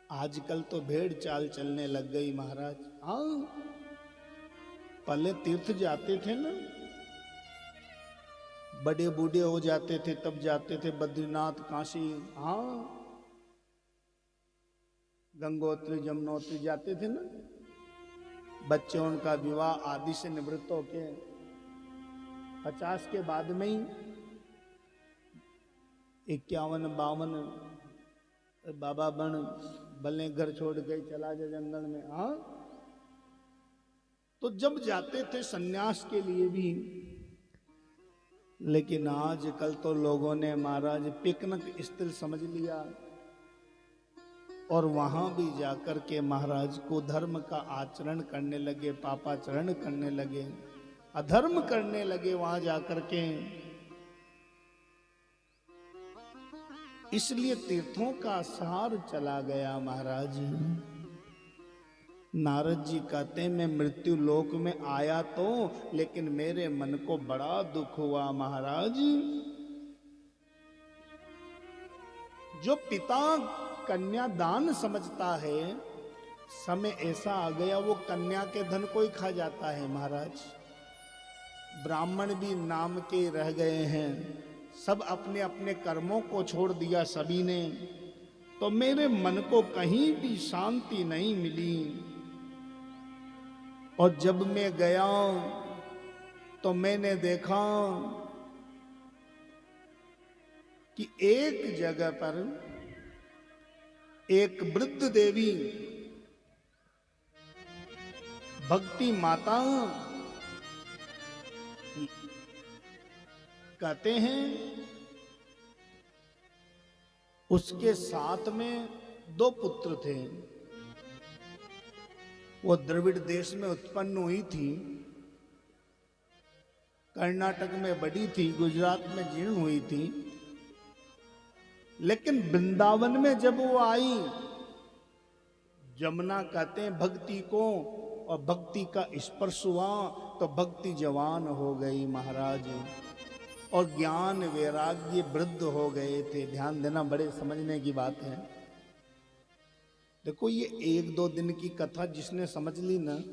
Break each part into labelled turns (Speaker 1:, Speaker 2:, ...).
Speaker 1: आजकल तो भेड़ चाल चलने लग गई महाराज। हाँ, पहले तीर्थ जाते थे ना, बड़े बूढ़े हो जाते थे तब जाते थे बद्रीनाथ काशी। हाँ, गंगोत्री जमुनोत्री जाते थे ना, बच्चे उनका विवाह आदि से निवृत्त होके 50 के बाद में ही 51-52 बाबा बन बल्ले घर छोड़ के चला जा जंगल में। हाँ, तो जब जाते थे सन्यास के लिए भी। लेकिन आजकल तो लोगों ने महाराज पिकनिक स्थल समझ लिया और वहां भी जाकर के महाराज को धर्म का आचरण करने लगे, पापाचरण करने लगे, अधर्म करने लगे वहां जाकर के। इसलिए तीर्थों का सार चला गया महाराज। नारद जी कहते हैं मैं मृत्यु लोक में आया तो, लेकिन मेरे मन को बड़ा दुख हुआ महाराज। जो पिता कन्यादान समझता है, समय ऐसा आ गया वो कन्या के धन को ही खा जाता है महाराज। ब्राह्मण भी नाम के रह गए हैं, सब अपने अपने कर्मों को छोड़ दिया सभी ने। तो मेरे मन को कहीं भी शांति नहीं मिली। और जब मैं गया तो मैंने देखा कि एक जगह पर एक वृद्ध देवी भक्ति माता, कहते हैं उसके साथ में 2 पुत्र थे। वो द्रविड़ देश में उत्पन्न हुई थी, कर्नाटक में बड़ी थी, गुजरात में जीर्ण हुई थी। लेकिन वृंदावन में जब वो आई, जमुना कहते हैं भक्ति को, और भक्ति का स्पर्श हुआ तो भक्ति जवान हो गई महाराज, और ज्ञान वैराग्य वृद्ध हो गए थे। ध्यान देना, बड़े समझने की बात है। देखो, ये 1-2 दिन की कथा जिसने समझ ली ना,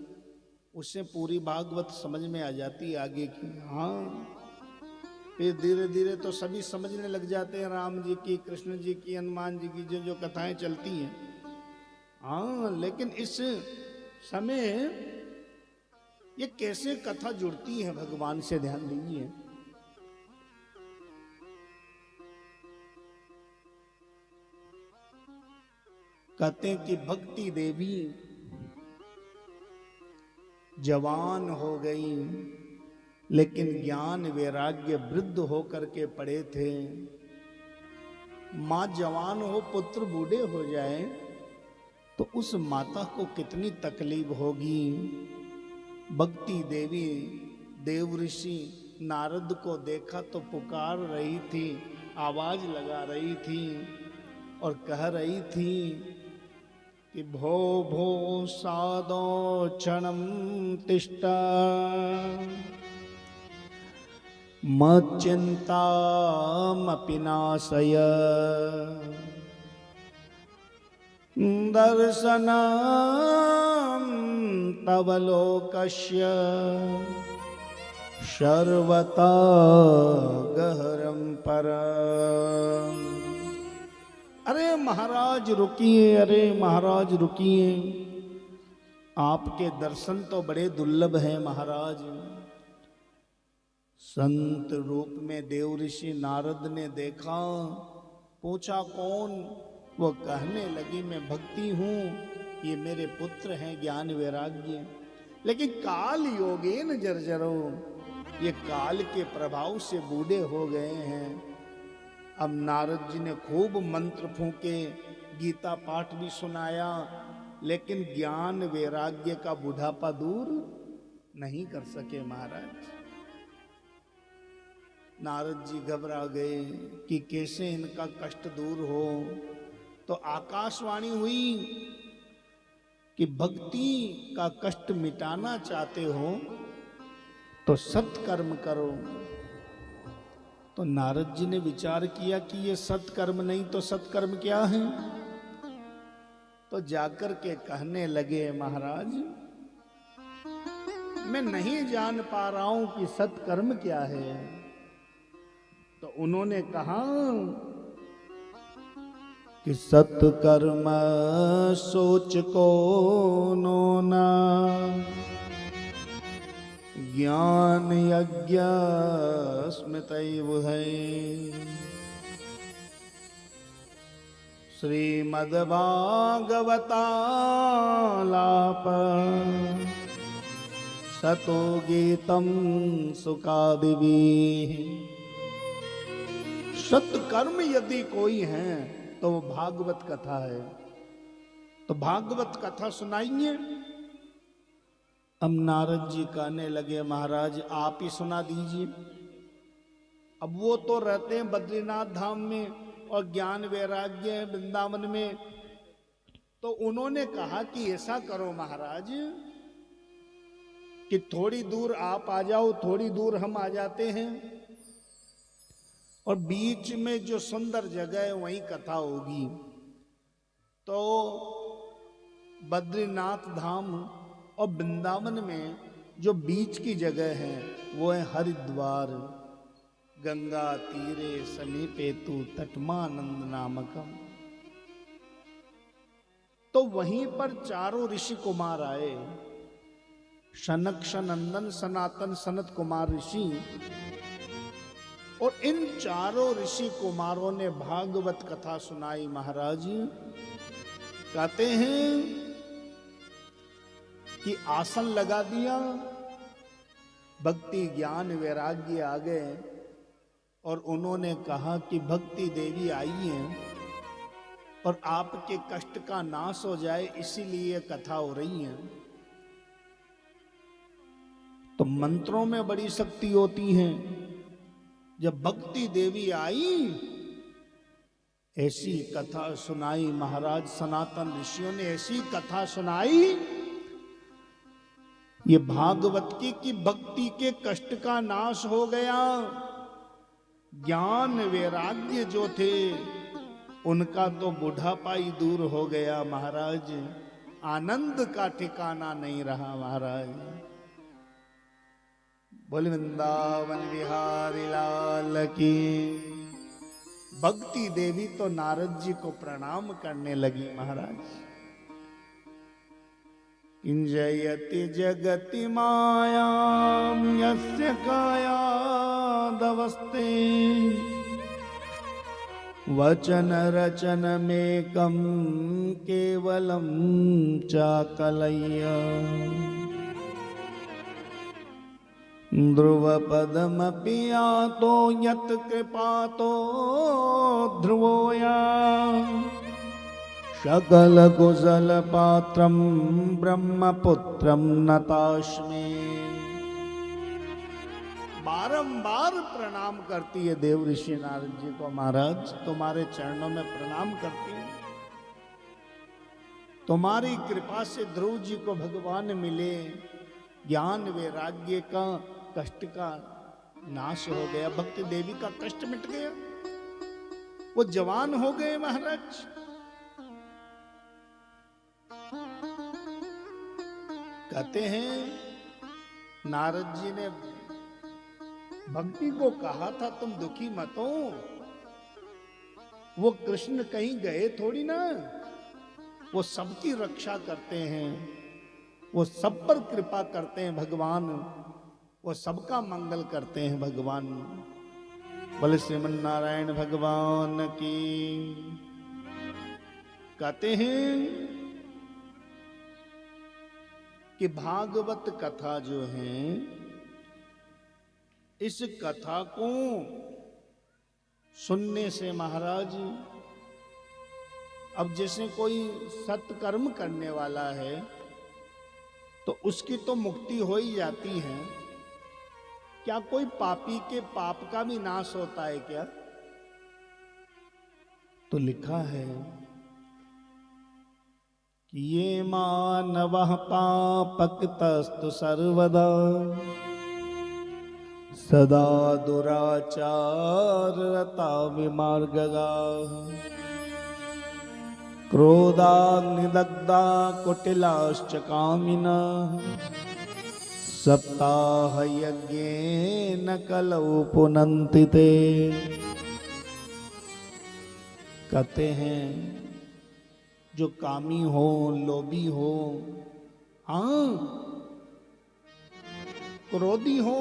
Speaker 1: उससे पूरी भागवत समझ में आ जाती है आगे की। हाँ, फिर धीरे धीरे तो सभी समझने लग जाते हैं राम जी की, कृष्ण जी की, हनुमान जी की जो जो कथाएं चलती हैं। हाँ, लेकिन इस समय ये कैसे कथा जुड़ती है भगवान से, ध्यान दीजिए। कहते हैं कि भक्ति देवी जवान हो गई, लेकिन ज्ञान वैराग्य वृद्ध होकर के पड़े थे। मां जवान हो, पुत्र बूढ़े हो जाए तो उस माता को कितनी तकलीफ होगी। भक्ति देवी देव ऋषि नारद को देखा तो पुकार रही थी, आवाज लगा रही थी और कह रही थी कि भो भो सादो क्षणं तिष्ठ मच्चिन्तामपि नाशय दर्शनं तव लोकस्य सर्वथा गहरं परम्। अरे महाराज रुकिए, अरे महाराज रुकिए, आपके दर्शन तो बड़े दुर्लभ हैं महाराज। संत रूप में देव ऋषि नारद ने देखा, पूछा कौन? वो कहने लगी मैं भक्ति हूं, ये मेरे पुत्र हैं ज्ञान वैराग्य। लेकिन काल योगेन जर्जरो, ये काल के प्रभाव से बूढ़े हो गए हैं। अब नारद जी ने खूब मंत्र फूके, गीता पाठ भी सुनाया, लेकिन ज्ञान वैराग्य का बुढ़ापा दूर नहीं कर सके महाराज। नारद जी घबरा गए कि कैसे इनका कष्ट दूर हो। तो आकाशवाणी हुई कि भक्ति का कष्ट मिटाना चाहते हो तो सत्कर्म करो। तो नारद जी ने विचार किया कि ये सत्कर्म नहीं तो सत्कर्म क्या है? तो जाकर के कहने लगे महाराज मैं नहीं जान पा रहा हूं कि सत्कर्म क्या है। तो उन्होंने कहा कि सत्कर्म सोच को नोना ज्ञान यज्ञ स्मृतैव है। श्रीमद्भागवतालाप सतो गीतम सुखादिवी। सत्कर्म यदि कोई है तो वो भागवत कथा है। तो भागवत कथा सुनाइए। अब नारद जी कहने लगे महाराज आप ही सुना दीजिए। अब वो तो रहते हैं बद्रीनाथ धाम में और ज्ञान वैराग्य है वृंदावन में। तो उन्होंने कहा कि ऐसा करो महाराज कि थोड़ी दूर आप आ जाओ, थोड़ी दूर हम आ जाते हैं और बीच में जो सुंदर जगह है वहीं कथा होगी। तो बद्रीनाथ धाम और वृंदावन में जो बीच की जगह है वो है हरिद्वार। गंगा तीरे समीपे तु तटमानंद नामकम। तो वहीं पर चारों ऋषि कुमार आए। शनक सनंदन सनातन सनत कुमार ऋषि और इन चारों ऋषि कुमारों ने भागवत कथा सुनाई। महाराज कहते हैं कि आसन लगा दिया, भक्ति ज्ञान वैराग्य आ गए और उन्होंने कहा कि भक्ति देवी आई है और आपके कष्ट का नाश हो जाए इसीलिए कथा हो रही है। तो मंत्रों में बड़ी शक्ति होती है। जब भक्ति देवी आई ऐसी कथा सुनाई महाराज। सनातन ऋषियों ने ऐसी कथा सुनाई ये भागवत की कि भक्ति के कष्ट का नाश हो गया। ज्ञान वैराग्य जो थे उनका तो बुढ़ापा ही दूर हो गया महाराज। आनंद का ठिकाना नहीं रहा महाराज। बोल वृंदावन बिहारी लाल की। भक्ति देवी तो नारद जी को प्रणाम करने लगी महाराज। किंजयति जगति मायां यस्य कायादवस्ते वचन रचन मेकं केवलं चाकलय्य। ध्रुवपदमपि यातो यत् कृपातो ध्रुवोया सकल कुशल पात्रम ब्रह्मपुत्रम नतास्मि। बारंबार प्रणाम करती है देव ऋषि नारद जी को। महाराज तुम्हारे चरणों में प्रणाम करती है। तुम्हारी कृपा से ध्रुव जी को भगवान मिले। ज्ञान वैराग्य का कष्ट का नाश हो गया। भक्ति देवी का कष्ट मिट गया। वो जवान हो गए महाराज। कहते हैं नारद जी ने भक्ति को कहा था तुम दुखी मत हो। वो कृष्ण कहीं गए थोड़ी ना। वो सबकी रक्षा करते हैं। वो सब पर कृपा करते हैं भगवान। वो सबका मंगल करते हैं भगवान। बोले श्रीमन नारायण भगवान की। कहते हैं कि भागवत कथा जो है इस कथा को सुनने से महाराज अब जैसे कोई सत्कर्म करने वाला है तो उसकी तो मुक्ति हो ही जाती है। क्या कोई पापी के पाप का भी नाश होता है क्या? तो लिखा है कि ये मानवः पापकृतस्तु सर्वदा सदा दुराचाररता विमार्गगा। क्रोधाग्निदग्धा कुटिलाश्च कामिनः सप्ताह यज्ञेन कलौ पुनन्ति ते। कहते हैं जो कामी हो, लोभी हो, हाँ क्रोधी हो,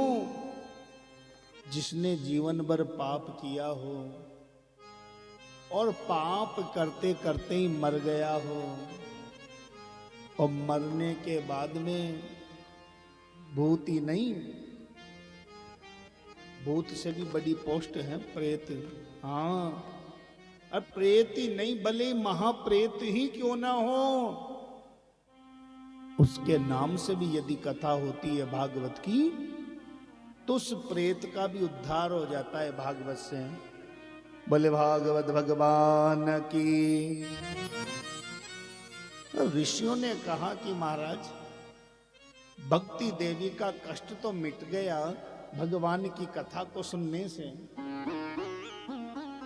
Speaker 1: जिसने जीवन भर पाप किया हो और पाप करते करते ही मर गया हो और मरने के बाद में भूत ही नहीं, भूत से भी बड़ी पोस्ट है प्रेत। हाँ, अब प्रेत ही नहीं भले महाप्रेत ही क्यों ना हो, उसके नाम से भी यदि कथा होती है भागवत की तो उस प्रेत का भी उद्धार हो जाता है भागवत से। बोले भागवत भगवान की। ऋषियों ने कहा कि महाराज भक्ति देवी का कष्ट तो मिट गया भगवान की कथा को सुनने से,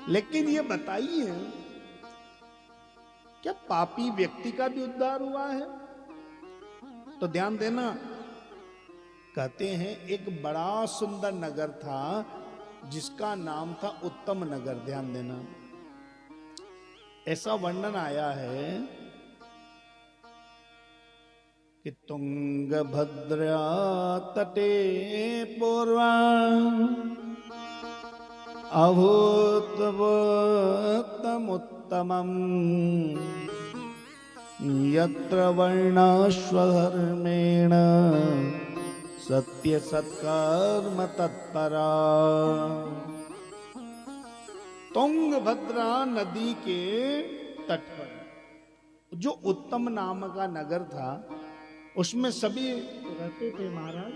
Speaker 1: लेकिन ये बताइए क्या पापी व्यक्ति का भी उद्धार हुआ है? तो ध्यान देना, कहते हैं एक बड़ा सुंदर नगर था जिसका नाम था उत्तम नगर। ध्यान देना, ऐसा वर्णन आया है कि तुंगभद्रा तटे पूर्वा अभूतमुत्तमम् यत्र वर्णाश्वधर्मेण सत्य सत्कर्म तत्परा। तुंगभद्रा नदी के तट पर जो उत्तम नाम का नगर था उसमें सभी रहते थे महाराज।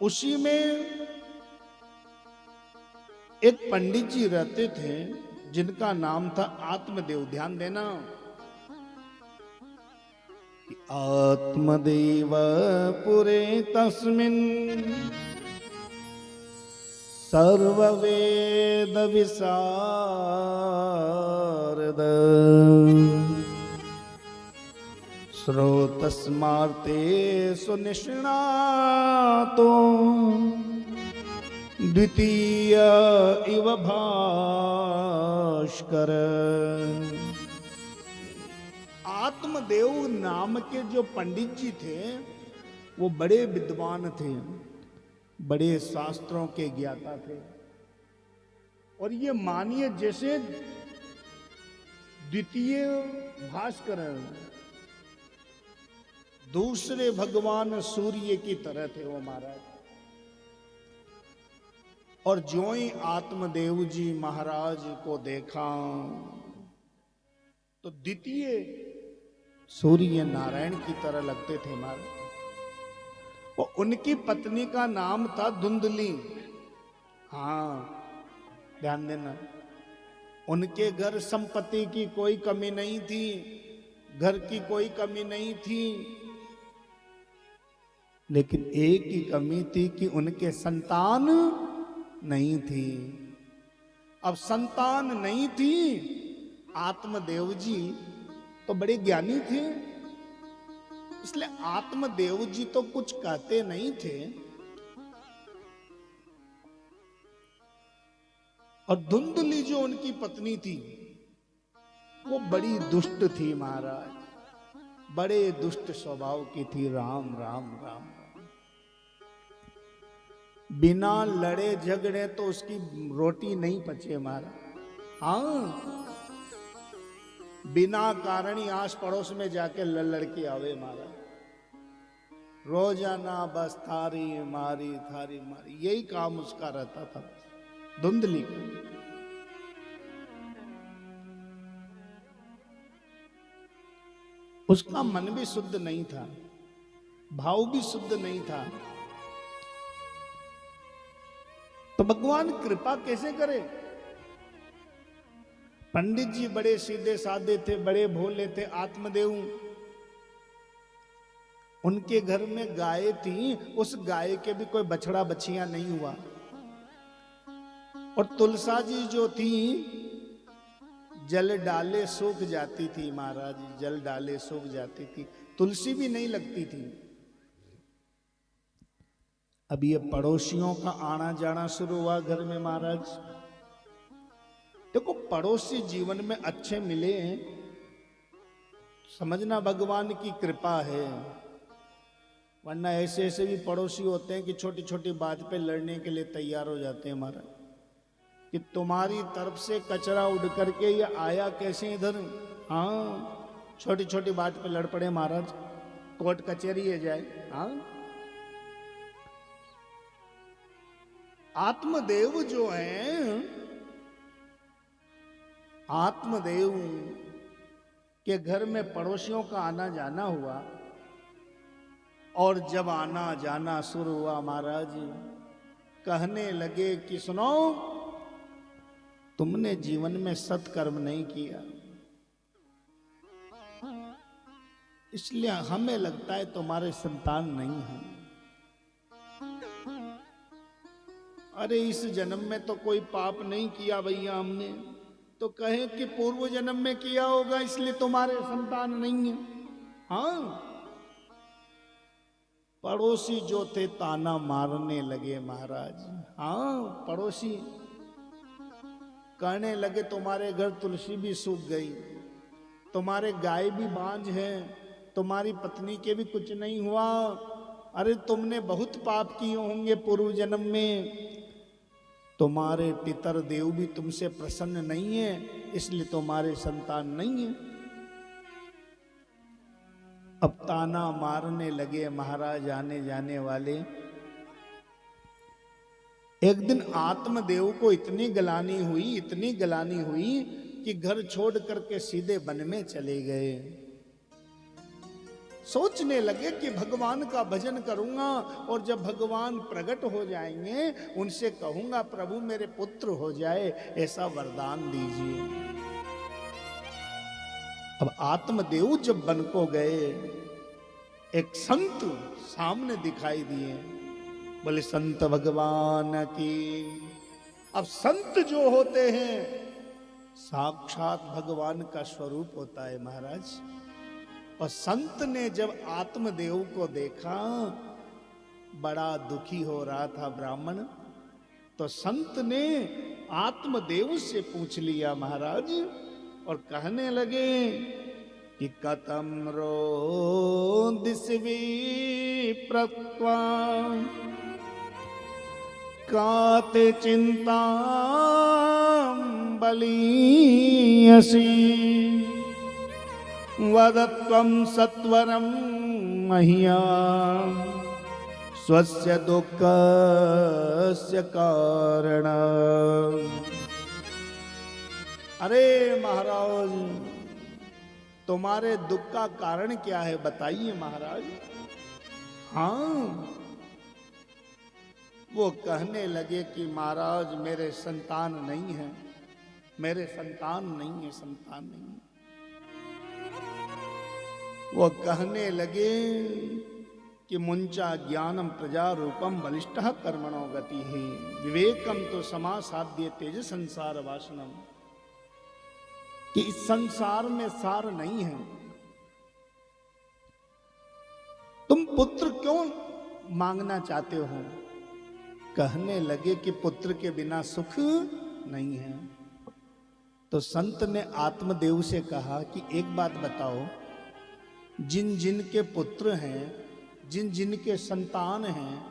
Speaker 1: उसी में एक पंडित जी रहते थे जिनका नाम था आत्मदेव। ध्यान देना, आत्मदेव पुरे तस्मिन् सर्ववेद विशारद श्रोतस्मार्ते सुनिष्णातो द्वितीय इव भास्कर। आत्मदेव नाम के जो पंडित जी थे वो बड़े विद्वान थे, बड़े शास्त्रों के ज्ञाता थे। और ये मानिए जैसे द्वितीय भास्कर दूसरे भगवान सूर्य की तरह थे वो महाराज। और ज्यों ही आत्मदेव जी महाराज को देखा तो द्वितीय सूर्य नारायण की तरह लगते थे महाराज। और उनकी पत्नी का नाम था धुंधली। हाँ ध्यान देना, उनके घर संपत्ति की कोई कमी नहीं थी, घर की कोई कमी नहीं थी, लेकिन एक ही कमी थी कि उनके संतान नहीं थी। अब संतान नहीं थी, आत्मदेव जी तो बड़े ज्ञानी थे, इसलिए आत्मदेव जी तो कुछ कहते नहीं थे। और धुंधली जो उनकी पत्नी थी वो बड़ी दुष्ट थी महाराज, बड़े दुष्ट स्वभाव की थी। राम राम राम, बिना लड़े झगड़े तो उसकी रोटी नहीं पचे महाराज। हाँ, बिना कारण ही आस पड़ोस में जाके लड़के आवे महाराज, रोजाना बस थारी मारी थारी मारी, यही काम उसका रहता था धुंधली का। उसका मन भी शुद्ध नहीं था, भाव भी शुद्ध नहीं था, तो भगवान कृपा कैसे करे? पंडित जी बड़े सीधे साधे थे, बड़े भोले थे आत्मदेव। उनके घर में गाय थी, उस गाय के भी कोई बछड़ा बछिया नहीं हुआ। और तुलसा जी जो थी जल डाले सूख जाती थी महाराज, जल डाले सूख जाती थी, तुलसी भी नहीं लगती थी। अब ये पड़ोसियों का आना जाना शुरू हुआ घर में महाराज। देखो पड़ोसी जीवन में अच्छे मिले हैं, समझना भगवान की कृपा है, वरना ऐसे ऐसे भी पड़ोसी होते हैं कि छोटी छोटी बात पे लड़ने के लिए तैयार हो जाते हैं महाराज, कि तुम्हारी तरफ से कचरा उड़ करके ये आया कैसे इधर। हाँ, छोटी छोटी बात पे लड़ पड़े महाराज, कोर्ट कचहरी है जाए। हाँ, आत्मदेव जो हैं, आत्मदेव के घर में पड़ोसियों का आना जाना हुआ, और जब आना जाना शुरू हुआ महाराज, कहने लगे कि सुनो, तुमने जीवन में सत्कर्म नहीं किया, इसलिए हमें लगता है तुम्हारे संतान नहीं है। अरे इस जन्म में तो कोई पाप नहीं किया भैया हमने, तो कहे कि पूर्व जन्म में किया होगा इसलिए तुम्हारे संतान नहीं है। हाँ, पड़ोसी जो थे ताना मारने लगे महाराज। हाँ, पड़ोसी कहने लगे तुम्हारे घर तुलसी भी सूख गई, तुम्हारे गाय भी बांझ है, तुम्हारी पत्नी के भी कुछ नहीं हुआ, अरे तुमने बहुत पाप किए होंगे पूर्व जन्म में, तुम्हारे पितर देव भी तुमसे प्रसन्न नहीं है, इसलिए तुम्हारे संतान नहीं है। अब ताना मारने लगे महाराज आने जाने वाले। एक दिन आत्मदेव को इतनी गलानी हुई, इतनी गलानी हुई कि घर छोड़ करके सीधे वन में चले गए। सोचने लगे कि भगवान का भजन करूंगा, और जब भगवान प्रकट हो जाएंगे उनसे कहूंगा प्रभु मेरे पुत्र हो जाए, ऐसा वरदान दीजिए। अब आत्मदेव जब वन को गए, एक संत सामने दिखाई दिए, बोले संत भगवान की। अब संत जो होते हैं साक्षात भगवान का स्वरूप होता है महाराज। और संत ने जब आत्मदेव को देखा, बड़ा दुखी हो रहा था ब्राह्मण, तो संत ने आत्मदेव से पूछ लिया महाराज, और कहने लगे कि कथम रोदिस्वी प्रत्वा काते चिंता बलीयसी वदत्वं सत्वरं मह्या स्वस्य दुःखस्य कारणम्। अरे महाराज, तुम्हारे दुख का कारण क्या है बताइए महाराज। हाँ, वो कहने लगे कि महाराज मेरे संतान नहीं है, मेरे संतान नहीं है, संतान नहीं है। वो कहने लगे कि मुंचा ज्ञानम प्रजा रूपम बलिष्ठः कर्मणो गति है विवेकम तो समासाध्य तेज संसार वासनम, कि इस संसार में सार नहीं है। तुम पुत्र क्यों मांगना चाहते हो? कहने लगे कि पुत्र के बिना सुख नहीं है। तो संत ने आत्मदेव से कहा कि एक बात बताओ, जिन जिन के पुत्र हैं, जिन जिन के संतान हैं,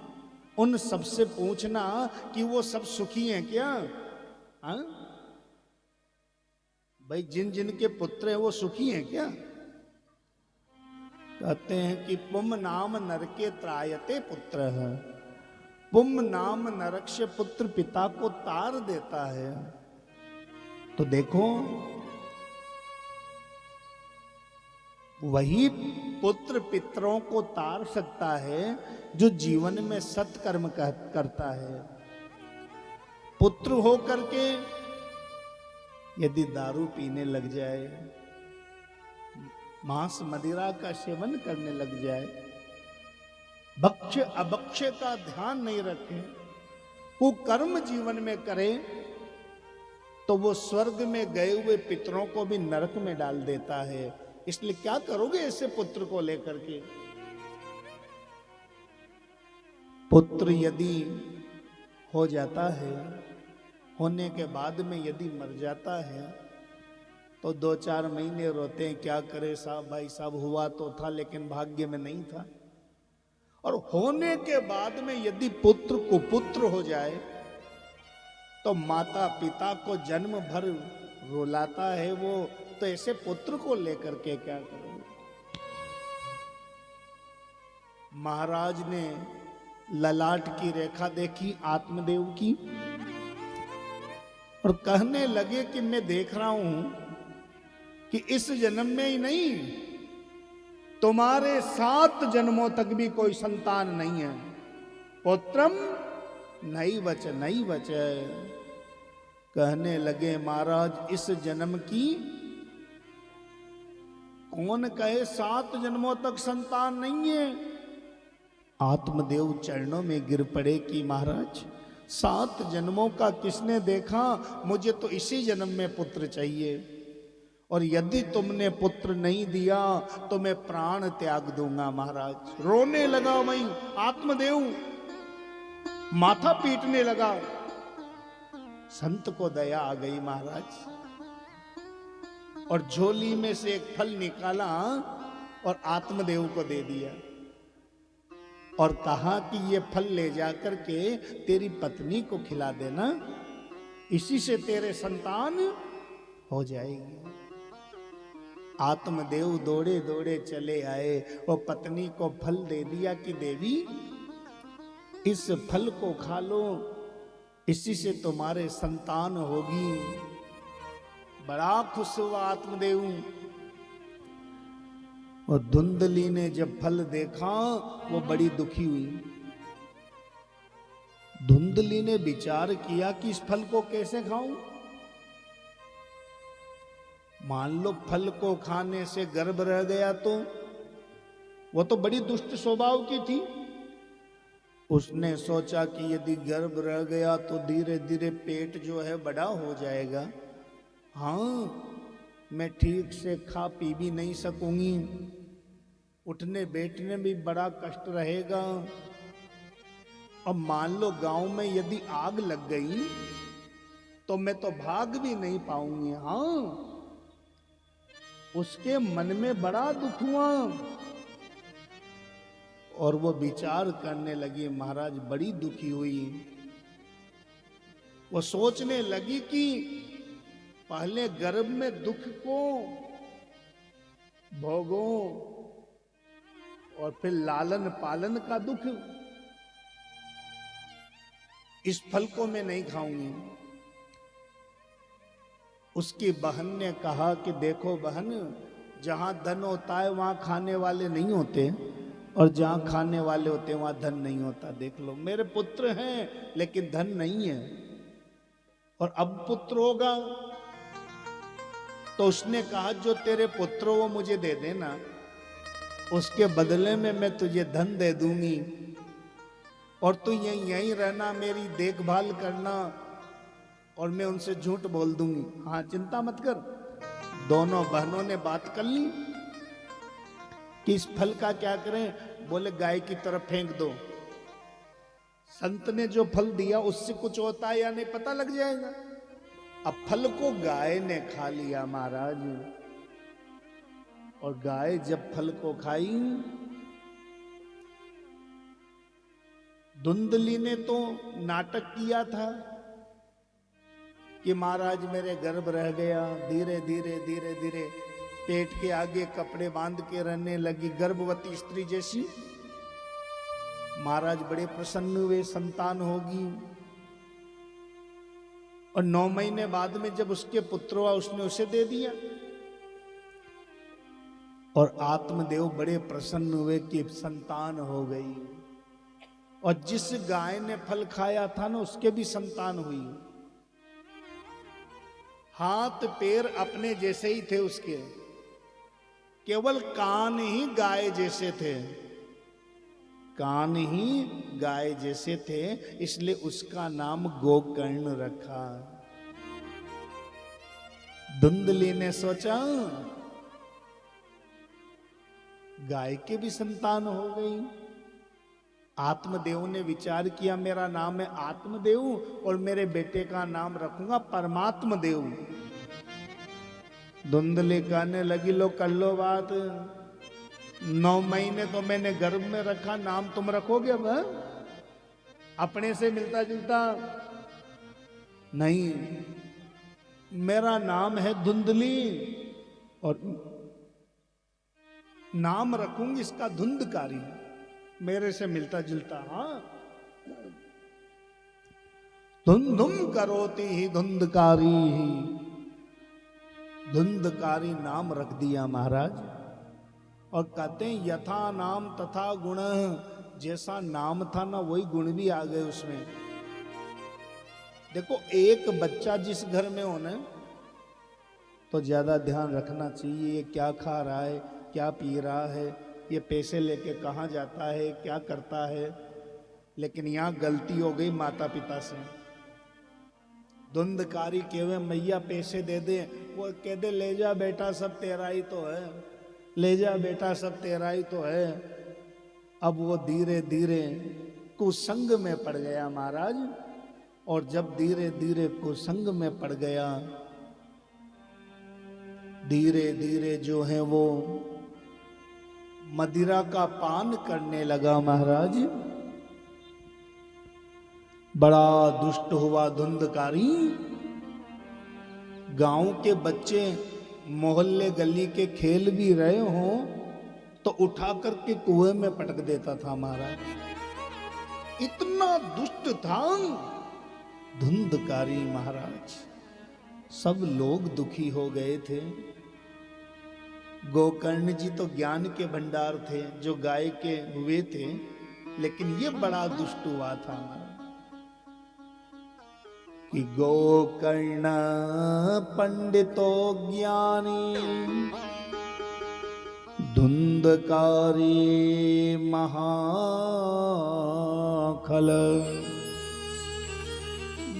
Speaker 1: उन सबसे पूछना कि वो सब सुखी हैं क्या? हाँ भाई, जिन जिन के पुत्र हैं वो सुखी हैं क्या? कहते हैं कि पुम नाम नरके त्रायते पुत्र है, पुम नाम नरक से पुत्र पिता को तार देता है। तो देखो, वही पुत्र पितरों को तार सकता है जो जीवन में सत्कर्म करता है। पुत्र हो करके यदि दारू पीने लग जाए, मांस मदिरा का सेवन करने लग जाए, भक्ष अभक्ष का ध्यान नहीं रखे, वो कर्म जीवन में करे, तो तो वो स्वर्ग में गए हुए पितरों को भी नरक में डाल देता है। इसलिए क्या करोगे ऐसे पुत्र को लेकर के? पुत्र यदि हो जाता है, होने के बाद में यदि मर जाता है, तो 2-4 महीने रोते हैं, क्या करे साहब, भाई साहब हुआ तो था लेकिन भाग्य में नहीं था। और होने के बाद में यदि पुत्र कुपुत्र हो जाए, तो माता पिता को जन्म भर रुलाता है वो, तो ऐसे पुत्र को लेकर के क्या करोगे? महाराज ने ललाट की रेखा देखी आत्मदेव की और कहने लगे कि मैं देख रहा हूं कि इस जन्म में ही नहीं, तुम्हारे 7 जन्मों तक भी कोई संतान नहीं है। पुत्रम नहीं बच। कहने लगे महाराज इस जन्म की कौन कहे 7 जन्मों तक संतान नहीं है। आत्मदेव चरणों में गिर पड़े कि महाराज 7 जन्मों का किसने देखा, मुझे तो इसी जन्म में पुत्र चाहिए, और यदि तुमने पुत्र नहीं दिया तो मैं प्राण त्याग दूंगा। महाराज रोने लगा वहीं आत्मदेव, माथा पीटने लगा। संत को दया आ गई महाराज, और झोली में से एक फल निकाला और आत्मदेव को दे दिया और कहा कि ये फल ले जाकर के तेरी पत्नी को खिला देना, इसी से तेरे संतान हो जाएगी। आत्मदेव दौड़े दौड़े चले आए और पत्नी को फल दे दिया कि देवी इस फल को खा लो, इसी से तुम्हारे संतान होगी। बड़ा खुश हुआ आत्मदेव। और धुंधली ने जब फल देखा वो बड़ी दुखी हुई। धुंधली ने विचार किया कि इस फल को कैसे खाऊं। मान लो फल को खाने से गर्भ रह गया तो वो तो बड़ी दुष्ट स्वभाव की थी। उसने सोचा कि यदि गर्भ रह गया तो धीरे धीरे पेट जो है बड़ा हो जाएगा। हाँ, मैं ठीक से खा पी भी नहीं सकूंगी, उठने बैठने में भी बड़ा कष्ट रहेगा। अब मान लो गांव में यदि आग लग गई तो मैं तो भाग भी नहीं पाऊंगी। हाँ, उसके मन में बड़ा दुख हुआ और वो विचार करने लगी। महाराज बड़ी दुखी हुई। वो सोचने लगी कि पहले गर्भ में दुख को भोगो और फिर लालन पालन का दुख, इस फल को मैं नहीं खाऊंगी। उसकी बहन ने कहा कि देखो बहन, जहां धन होता है वहां खाने वाले नहीं होते, और जहां खाने वाले होते हैं वहां धन नहीं होता। देख लो, मेरे पुत्र हैं लेकिन धन नहीं है, और अब पुत्र होगा। तो उसने कहा जो तेरे पुत्र वो मुझे दे देना, उसके बदले में मैं तुझे धन दे दूंगी, और तू यहीं रहना, मेरी देखभाल करना, और मैं उनसे झूठ बोल दूंगी। हाँ, चिंता मत कर। दोनों बहनों ने बात कर ली कि इस फल का क्या करें। बोले गाय की तरफ फेंक दो। संत ने जो फल दिया उससे कुछ होता है या नहीं पता लग जाएगा। अब फल को गाय ने खा लिया महाराज, और गाय जब फल को खाई, धुंधली ने तो नाटक किया था कि महाराज मेरे गर्भ रह गया। धीरे धीरे धीरे धीरे पेट के आगे कपड़े बांध के रहने लगी, गर्भवती स्त्री जैसी। महाराज बड़े प्रसन्न हुए, संतान होगी। और 9 महीने बाद में जब उसके पुत्र हुआ, उसने उसे दे दिया। और आत्मदेव बड़े प्रसन्न हुए कि संतान हो गई। और जिस गाय ने फल खाया था ना, उसके भी संतान हुई। हाथ पैर अपने जैसे ही थे उसके, केवल कान ही गाय जैसे थे। कान ही गाय जैसे थे, इसलिए उसका नाम गोकर्ण रखा। धुंधली ने सोचा गाय के भी संतान हो गई। आत्मदेव ने विचार किया मेरा नाम है आत्मदेव और मेरे बेटे का नाम रखूंगा परमात्म देव। धुंधली कहने लगी लो कर लो बात, 9 महीने तो मैंने गर्भ में रखा, नाम तुम रखोगे अब? अपने से मिलता जुलता नहीं, मेरा नाम है धुंधली और नाम रखूंगी इसका धुंधकारी, मेरे से मिलता जुलता। हाँ, धुंधुम करोती ही धुंधकारी ही, धुंधकारी नाम रख दिया महाराज। और कहते हैं यथा नाम तथा गुण, जैसा नाम था ना वही गुण भी आ गए उसमें। देखो एक बच्चा जिस घर में हो ना तो ज्यादा ध्यान रखना चाहिए, ये क्या खा रहा है, क्या पी रहा है, ये पैसे लेके कहाँ जाता है, क्या करता है। लेकिन यहाँ गलती हो गई माता पिता से। धुंधकारी केवे मैया पैसे दे दे, वो कह दे ले जा बेटा सब तेरा ही तो है, ले जा बेटा सब तेरा ही तो है। अब वो धीरे धीरे कुसंग में पड़ गया महाराज, और जब धीरे धीरे कुसंग में पड़ गया, धीरे धीरे जो है वो मदिरा का पान करने लगा महाराज। बड़ा दुष्ट हुआ धुंधकारी। गांव के बच्चे मोहल्ले गली के खेल भी रहे हों तो उठा करके कुएं में पटक देता था महाराज। इतना दुष्ट था धुंधकारी महाराज। सब लोग दुखी हो गए थे। गोकर्ण जी तो ज्ञान के भंडार थे जो गाय के हुए थे, लेकिन ये बड़ा दुष्ट हुआ था महाराज कि गोकर्ण पंडितो ज्ञानी धुंधकारी महाखल।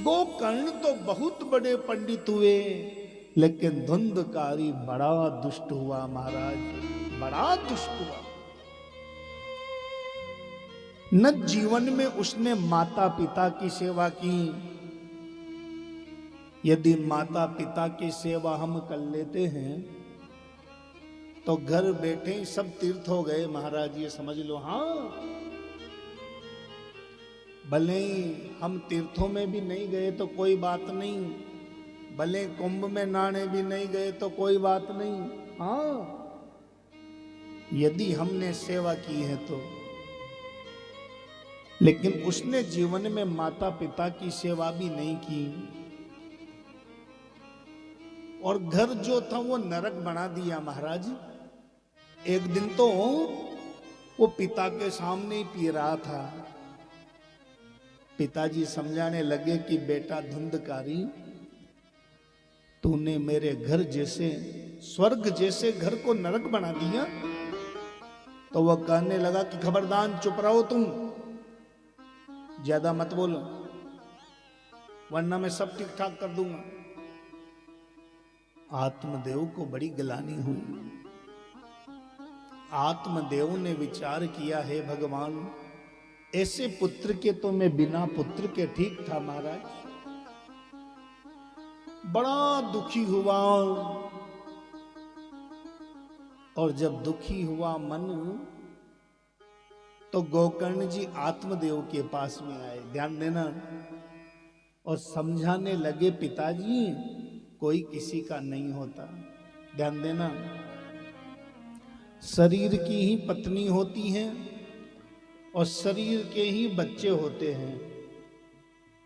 Speaker 1: गोकर्ण तो बहुत बड़े पंडित हुए, लेकिन धुंधकारी बड़ा दुष्ट हुआ महाराज, बड़ा दुष्ट हुआ। न जीवन में उसने माता पिता की सेवा की। यदि माता पिता की सेवा हम कर लेते हैं तो घर बैठे ही सब तीर्थ हो गए महाराज, ये समझ लो। हाँ, भले ही हम तीर्थों में भी नहीं गए तो कोई बात नहीं, भले कुंभ में नहाने भी नहीं गए तो कोई बात नहीं। हाँ, यदि हमने सेवा की है तो। लेकिन उसने जीवन में माता पिता की सेवा भी नहीं की, और घर जो था वो नरक बना दिया महाराज। एक दिन तो वो पिता के सामने ही पी रहा था। पिताजी समझाने लगे कि बेटा धुंधकारी, तूने मेरे घर जैसे स्वर्ग जैसे घर को नरक बना दिया। तो वह कहने लगा कि खबरदार चुप रहो तुम, ज्यादा मत बोलो वरना मैं सब ठीक ठाक कर दूंगा। आत्मदेव को बड़ी गिलानी हुई। आत्मदेव ने विचार किया, है भगवान, ऐसे पुत्र के तो मैं बिना पुत्र के ठीक था महाराज। बड़ा दुखी हुआ, और जब दुखी हुआ मन तो गोकर्ण जी आत्मदेव के पास में आए, ध्यान देना, और समझाने लगे पिताजी कोई किसी का नहीं होता। ध्यान देना, शरीर की ही पत्नी होती है और शरीर के ही बच्चे होते हैं।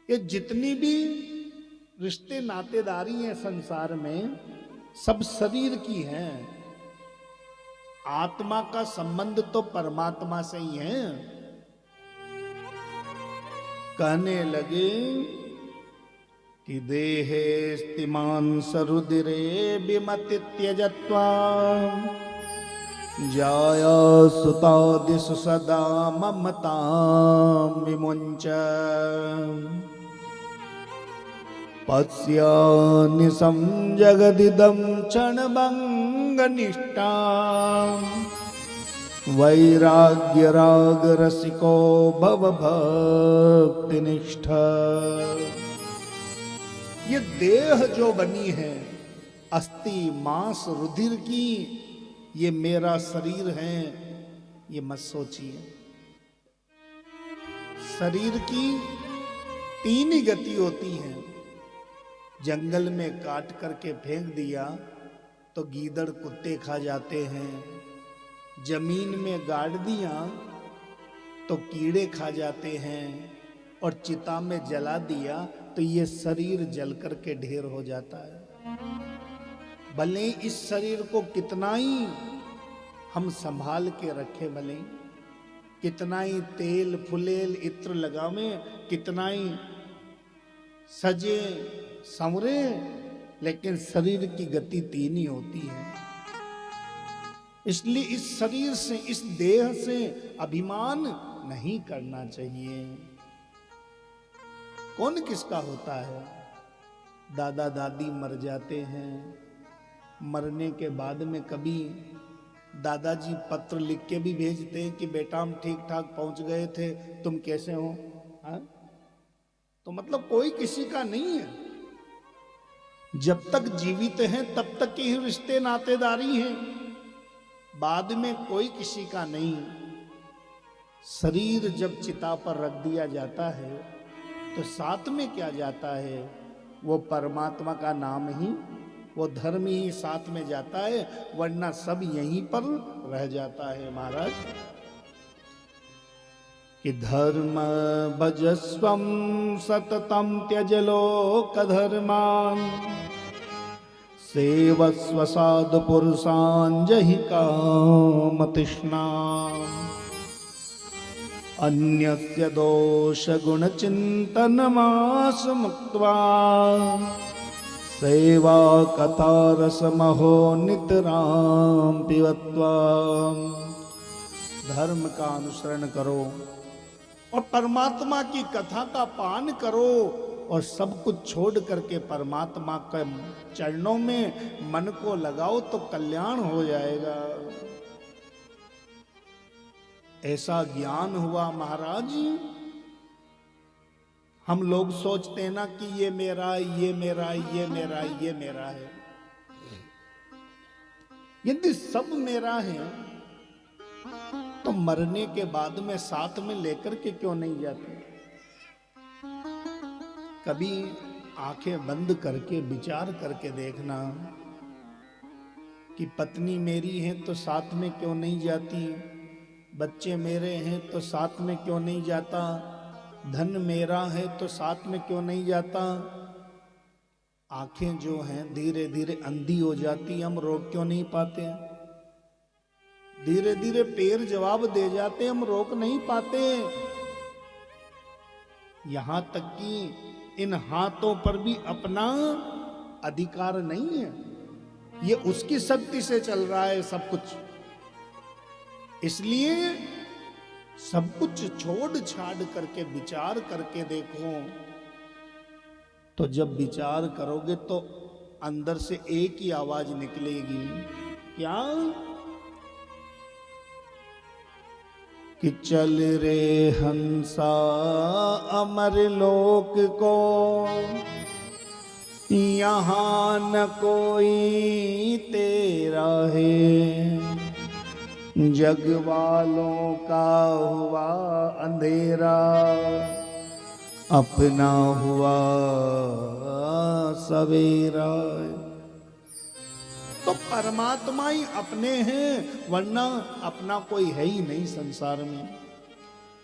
Speaker 1: ये जितनी भी रिश्ते नातेदारी हैं संसार में, सब शरीर की हैं। आत्मा का संबंध तो परमात्मा से ही है। कहने लगे कि देहे स्तिमान सरुदिरे विमति त्यजत्वा जाया सुतादिषु सदा ममतां विमुञ्च। पश्यानिशं जगदिदं क्षणभङ्गनिष्ठा वैराग्यरागरसिको भवभक्तिनिष्ठा। ये देह जो बनी है अस्थि मांस रुधिर की, ये मेरा शरीर है, ये मत सोचिए। शरीर की 3 ही गति होती है। जंगल में काट करके फेंक दिया तो गीदड़ कुत्ते खा जाते हैं, जमीन में गाड़ दिया तो कीड़े खा जाते हैं, और चिता में जला दिया तो ये शरीर जल करके ढेर हो जाता है। भले इस शरीर को कितना ही हम संभाल के रखे, भले कितना ही तेल फुलेल इत्र लगावे, कितना ही सजे संवरे, लेकिन शरीर की गति 3 ही होती है। इसलिए इस शरीर से, इस देह से अभिमान नहीं करना चाहिए। कौन किसका होता है? दादा दादी मर जाते हैं, मरने के बाद में कभी दादाजी पत्र लिख के भी भेजते हैं कि बेटा हम ठीक ठाक पहुंच गए थे, तुम कैसे हो? हाँ? तो मतलब कोई किसी का नहीं है। जब तक जीवित हैं तब तक के ही रिश्ते नातेदारी हैं, बाद में कोई किसी का नहीं। शरीर जब चिता पर रख दिया जाता है तो साथ में क्या जाता है? वो परमात्मा का नाम ही, वो धर्म ही साथ में जाता है, वरना सब यहीं पर रह जाता है महाराज। कि धर्म भजस्वं सततं त्यज लोक धर्मान् सेवस्व साधु पुरुषान् जहि कामतृष्णाम् अन्यस्य दोष गुण चिंतनमास मुक्त्वा सेवा कथा रसमहो नितराम पिबत्वा। धर्म का अनुसरण करो और परमात्मा की कथा का पान करो, और सब कुछ छोड़ करके परमात्मा के चरणों में मन को लगाओ तो कल्याण हो जाएगा। ऐसा ज्ञान हुआ महाराज। हम लोग सोचते हैं ना कि ये मेरा, ये मेरा, ये मेरा, ये मेरा है। यदि सब मेरा है तो मरने के बाद में साथ में लेकर के क्यों नहीं जाते? कभी आंखें बंद करके विचार करके देखना कि पत्नी मेरी है तो साथ में क्यों नहीं जाती, बच्चे मेरे हैं तो साथ में क्यों नहीं जाता, धन मेरा है तो साथ में क्यों नहीं जाता। आंखें जो हैं धीरे धीरे अंधी हो जाती, हम रोक क्यों नहीं पाते? धीरे धीरे पैर जवाब दे जाते, हम रोक नहीं पाते। यहां तक कि इन हाथों पर भी अपना अधिकार नहीं है, ये उसकी शक्ति से चल रहा है सब कुछ। इसलिए सब कुछ छोड़ छाड़ करके विचार करके देखो, तो जब विचार करोगे तो अंदर से एक ही आवाज निकलेगी, क्या? कि चल रे हंसा अमर लोक को, यहाँ न कोई तेरा है, जग वालों का हुआ अंधेरा, अपना हुआ सवेरा। तो परमात्मा ही अपने हैं, वरना अपना कोई है ही नहीं संसार में।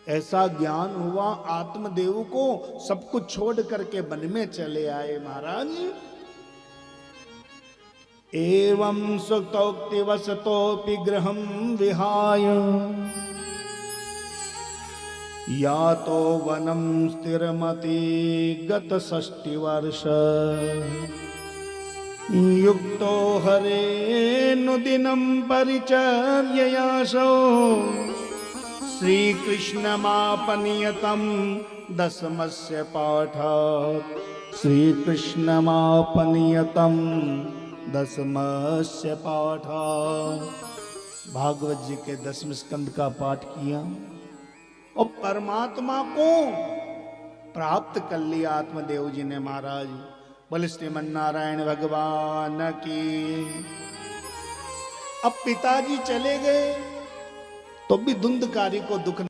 Speaker 1: ऐसा ज्ञान हुआ आत्मदेव को, सब कुछ छोड़ करके वन में चले आए महाराज। एवं सुक्तोक्तिवसतोऽपि गृहं विहाय यातो वनं स्थिरमति गत 60 वर्ष, युक्तो हरेऽनुदिनं परिचर्ययासो, श्रीकृष्णमापनियतं दशमस्य पाठात् श्री कृष्णमापनियतम दसमस्य पाठ। भागवत जी के 10वें स्कंद का पाठ किया और परमात्मा को प्राप्त कर लिया आत्मदेव जी ने महाराज। बोले श्रीमन नारायण भगवान की। अब पिताजी चले गए तो भी धुंधकारी को दुख